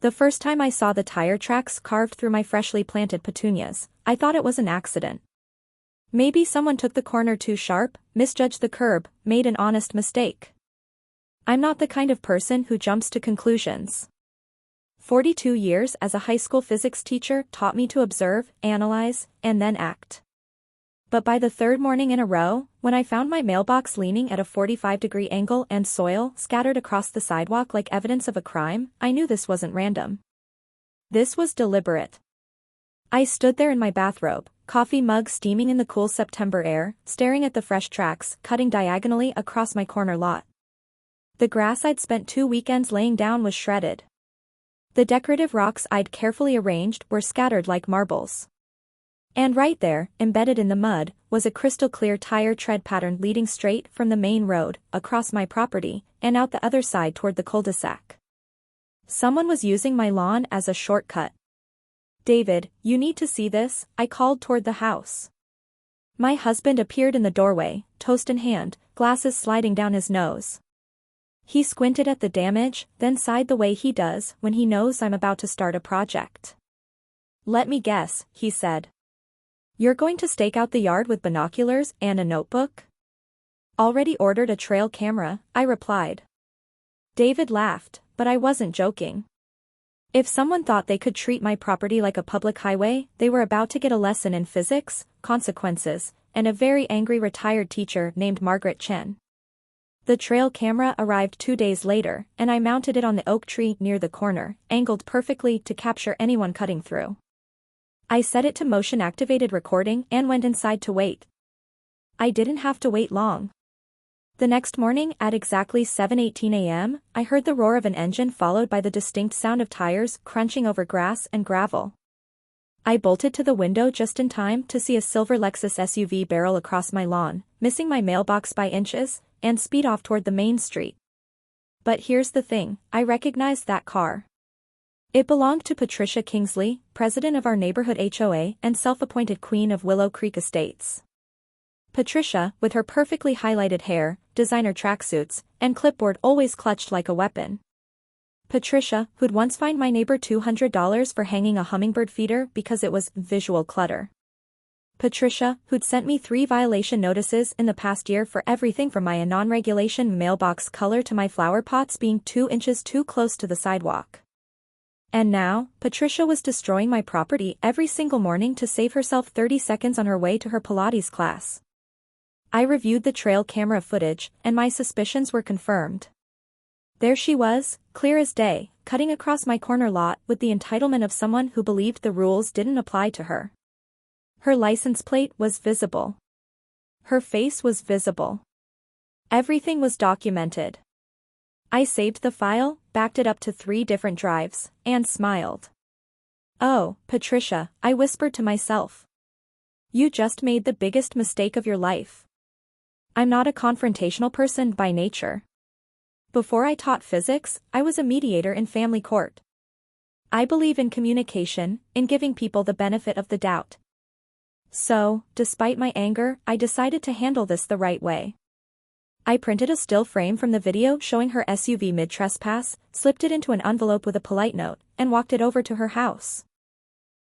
The first time I saw the tire tracks carved through my freshly planted petunias, I thought it was an accident. Maybe someone took the corner too sharp, misjudged the curb, made an honest mistake. I'm not the kind of person who jumps to conclusions. 42 years as a high school physics teacher taught me to observe, analyze, and then act. But by the third morning in a row, when I found my mailbox leaning at a 45-degree angle and soil scattered across the sidewalk like evidence of a crime, I knew this wasn't random. This was deliberate. I stood there in my bathrobe, coffee mug steaming in the cool September air, staring at the fresh tracks cutting diagonally across my corner lot. The grass I'd spent 2 weekends laying down was shredded. The decorative rocks I'd carefully arranged were scattered like marbles. And right there, embedded in the mud, was a crystal-clear tire tread pattern leading straight from the main road, across my property, and out the other side toward the cul-de-sac. Someone was using my lawn as a shortcut. "David, you need to see this," I called toward the house. My husband appeared in the doorway, toast in hand, glasses sliding down his nose. He squinted at the damage, then sighed the way he does when he knows I'm about to start a project. "Let me guess," he said. "You're going to stake out the yard with binoculars and a notebook?" "Already ordered a trail camera," I replied. David laughed, but I wasn't joking. If someone thought they could treat my property like a public highway, they were about to get a lesson in physics, consequences, and a very angry retired teacher named Margaret Chen. The trail camera arrived 2 days later, and I mounted it on the oak tree near the corner, angled perfectly to capture anyone cutting through. I set it to motion-activated recording and went inside to wait. I didn't have to wait long. The next morning at exactly 7:18 a.m., I heard the roar of an engine followed by the distinct sound of tires crunching over grass and gravel. I bolted to the window just in time to see a silver Lexus SUV barrel across my lawn, missing my mailbox by inches, and speed off toward the main street. But here's the thing, I recognized that car. It belonged to Patricia Kingsley, president of our neighborhood HOA and self-appointed queen of Willow Creek Estates. Patricia, with her perfectly highlighted hair, designer tracksuits, and clipboard always clutched like a weapon. Patricia, who'd once fined my neighbor $200 for hanging a hummingbird feeder because it was visual clutter. Patricia, who'd sent me 3 violation notices in the past year for everything from my non-regulation mailbox color to my flower pots being 2 inches too close to the sidewalk. And now, Patricia was destroying my property every single morning to save herself 30 seconds on her way to her Pilates class. I reviewed the trail camera footage, and my suspicions were confirmed. There she was, clear as day, cutting across my corner lot with the entitlement of someone who believed the rules didn't apply to her. Her license plate was visible. Her face was visible. Everything was documented. I saved the file, backed it up to 3 different drives, and smiled. "Oh, Patricia," I whispered to myself. "You just made the biggest mistake of your life." I'm not a confrontational person by nature. Before I taught physics, I was a mediator in family court. I believe in communication, in giving people the benefit of the doubt. So, despite my anger, I decided to handle this the right way. I printed a still frame from the video showing her SUV mid-trespass, slipped it into an envelope with a polite note, and walked it over to her house.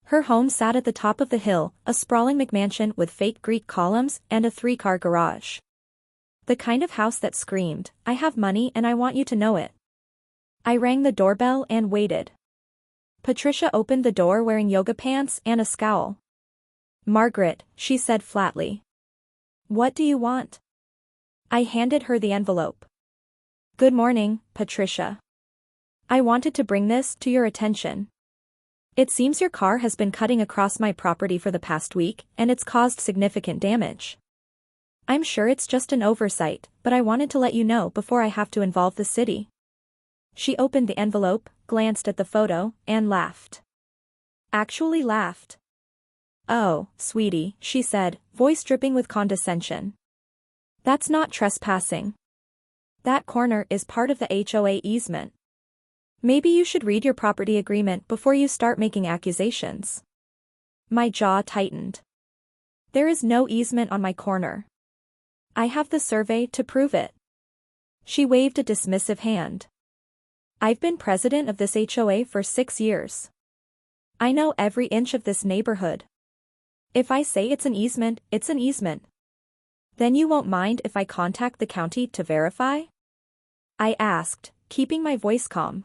Her home sat at the top of the hill, a sprawling McMansion with fake Greek columns and a 3-car garage. The kind of house that screamed, "I have money and I want you to know it." I rang the doorbell and waited. Patricia opened the door wearing yoga pants and a scowl. "Margaret," she said flatly. "What do you want?" I handed her the envelope. "Good morning, Patricia. I wanted to bring this to your attention. It seems your car has been cutting across my property for the past week, and it's caused significant damage. I'm sure it's just an oversight, but I wanted to let you know before I have to involve the city." She opened the envelope, glanced at the photo, and laughed. Actually laughed. "Oh, sweetie," she said, voice dripping with condescension. "That's not trespassing. That corner is part of the HOA easement. Maybe you should read your property agreement before you start making accusations." My jaw tightened. There is no easement on my corner. I have the survey to prove it. She waved a dismissive hand. I've been president of this HOA for 6 years. I know every inch of this neighborhood. If I say it's an easement, it's an easement. Then you won't mind if I contact the county to verify? I asked, keeping my voice calm.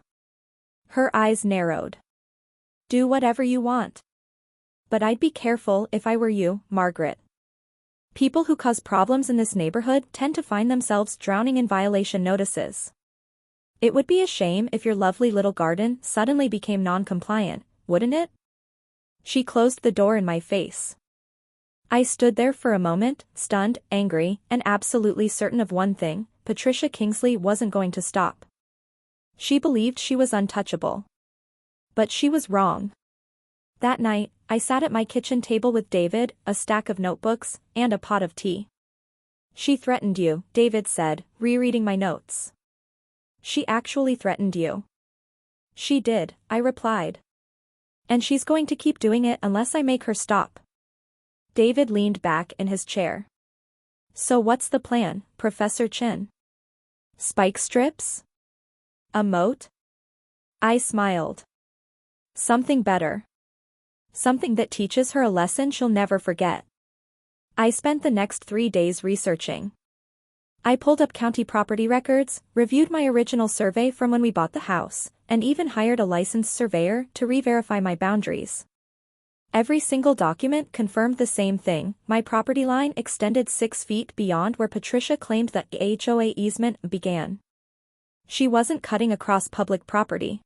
Her eyes narrowed. Do whatever you want. But I'd be careful if I were you, Margaret. People who cause problems in this neighborhood tend to find themselves drowning in violation notices. It would be a shame if your lovely little garden suddenly became non-compliant, wouldn't it? She closed the door in my face. I stood there for a moment, stunned, angry, and absolutely certain of one thing: Patricia Kingsley wasn't going to stop. She believed she was untouchable. But she was wrong. That night, I sat at my kitchen table with David, a stack of notebooks, and a pot of tea. She threatened you, David said, rereading my notes. She actually threatened you. She did, I replied. And she's going to keep doing it unless I make her stop. David leaned back in his chair. So what's the plan, Professor Chin? Spike strips? A moat? I smiled. Something better. Something that teaches her a lesson she'll never forget. I spent the next 3 days researching. I pulled up county property records, reviewed my original survey from when we bought the house, and even hired a licensed surveyor to re-verify my boundaries. Every single document confirmed the same thing: my property line extended 6 feet beyond where Patricia claimed that the HOA easement began. She wasn't cutting across public property.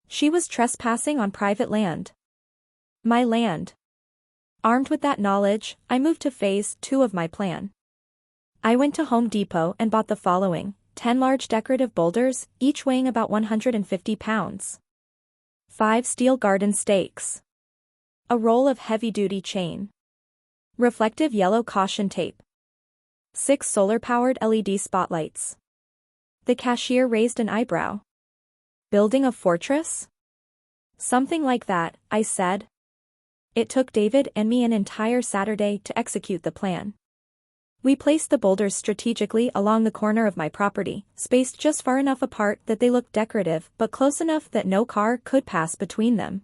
She was trespassing on private land. My land. Armed with that knowledge, I moved to phase 2 of my plan. I went to Home Depot and bought the following: 10 large decorative boulders, each weighing about 150 pounds. 5 steel garden stakes. A roll of heavy-duty chain. Reflective yellow caution tape. 6 solar-powered LED spotlights. The cashier raised an eyebrow. Building a fortress? Something like that, I said. It took David and me an entire Saturday to execute the plan. We placed the boulders strategically along the corner of my property, spaced just far enough apart that they looked decorative but close enough that no car could pass between them.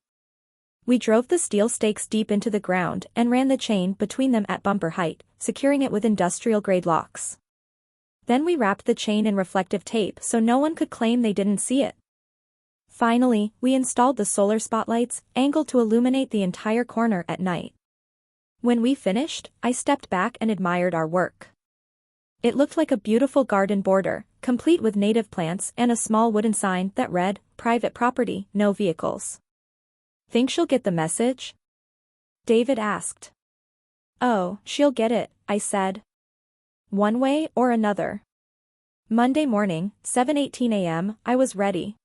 We drove the steel stakes deep into the ground and ran the chain between them at bumper height, securing it with industrial-grade locks. Then we wrapped the chain in reflective tape so no one could claim they didn't see it. Finally, we installed the solar spotlights, angled to illuminate the entire corner at night. When we finished, I stepped back and admired our work. It looked like a beautiful garden border, complete with native plants and a small wooden sign that read, "Private property, no vehicles." Think she'll get the message? David asked. Oh, she'll get it, I said. One way or another. Monday morning, 7:18 a.m., I was ready.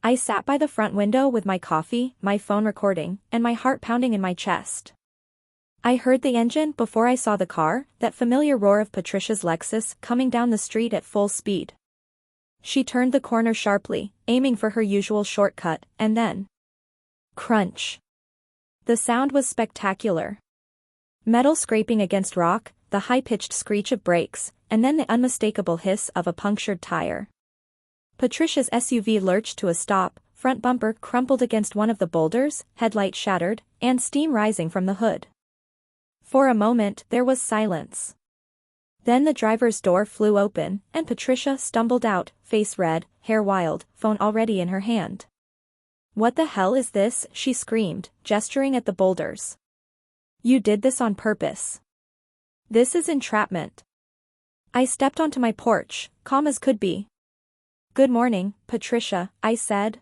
I sat by the front window with my coffee, my phone recording, and my heart pounding in my chest. I heard the engine before I saw the car, that familiar roar of Patricia's Lexus coming down the street at full speed. She turned the corner sharply, aiming for her usual shortcut, and then... crunch. The sound was spectacular. Metal scraping against rock, the high-pitched screech of brakes, and then the unmistakable hiss of a punctured tire. Patricia's SUV lurched to a stop, front bumper crumpled against one of the boulders, headlight shattered, and steam rising from the hood. For a moment, there was silence. Then the driver's door flew open, and Patricia stumbled out, face red, hair wild, phone already in her hand. What the hell is this? She screamed, gesturing at the boulders. You did this on purpose. This is entrapment. I stepped onto my porch, calm as could be. Good morning, Patricia, I said.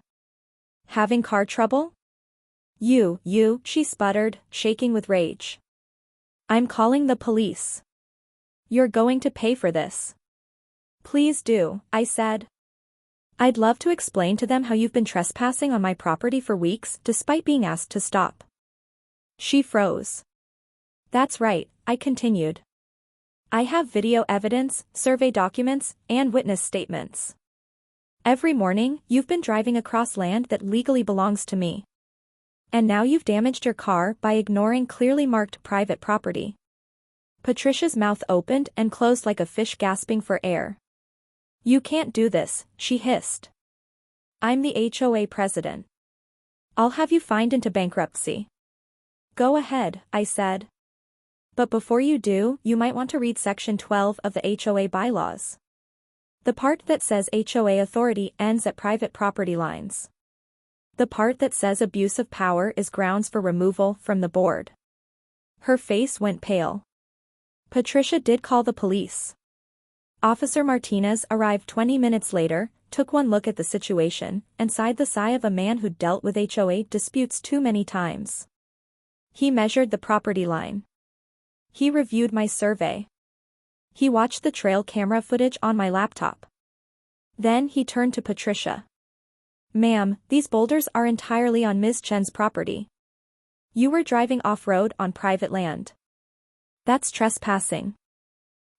Having car trouble? You, she sputtered, shaking with rage. I'm calling the police. You're going to pay for this. Please do, I said. I'd love to explain to them how you've been trespassing on my property for weeks despite being asked to stop. She froze. That's right, I continued. I have video evidence, survey documents, and witness statements. Every morning, you've been driving across land that legally belongs to me. And now you've damaged your car by ignoring clearly marked private property. Patricia's mouth opened and closed like a fish gasping for air. You can't do this, she hissed. I'm the HOA president. I'll have you fined into bankruptcy. Go ahead, I said. But before you do, you might want to read Section 12 of the HOA bylaws. The part that says HOA authority ends at private property lines. The part that says abuse of power is grounds for removal from the board. Her face went pale. Patricia did call the police. Officer Martinez arrived 20 minutes later, took one look at the situation, and sighed the sigh of a man who'd dealt with HOA disputes too many times. He measured the property line. He reviewed my survey. He watched the trail camera footage on my laptop. Then he turned to Patricia. Ma'am, these boulders are entirely on Ms. Chen's property. You were driving off-road on private land. That's trespassing.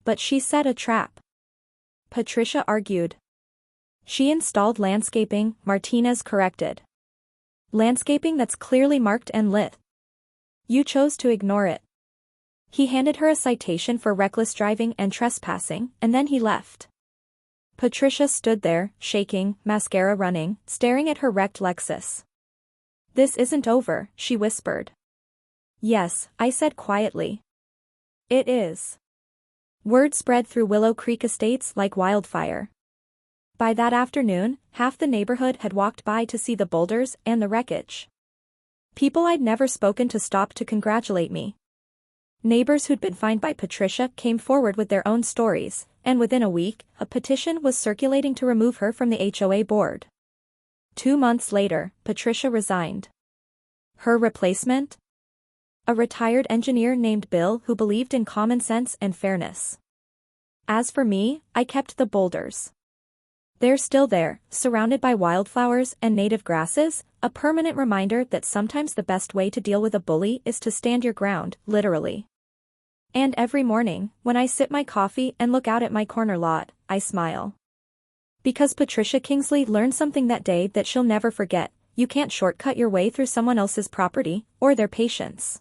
But she set a trap. Patricia argued. She installed landscaping, Martinez corrected. Landscaping that's clearly marked and lit. You chose to ignore it. He handed her a citation for reckless driving and trespassing, and then he left. Patricia stood there, shaking, mascara running, staring at her wrecked Lexus. This isn't over, she whispered. Yes, I said quietly. It is. Word spread through Willow Creek Estates like wildfire. By that afternoon, half the neighborhood had walked by to see the boulders and the wreckage. People I'd never spoken to stopped to congratulate me. Neighbors who'd been fined by Patricia came forward with their own stories, and within a week, a petition was circulating to remove her from the HOA board. 2 months later, Patricia resigned. Her replacement? A retired engineer named Bill who believed in common sense and fairness. As for me, I kept the boulders. They're still there, surrounded by wildflowers and native grasses, a permanent reminder that sometimes the best way to deal with a bully is to stand your ground, literally. And every morning, when I sip my coffee and look out at my corner lot, I smile. Because Patricia Kingsley learned something that day that she'll never forget: you can't shortcut your way through someone else's property, or their patience.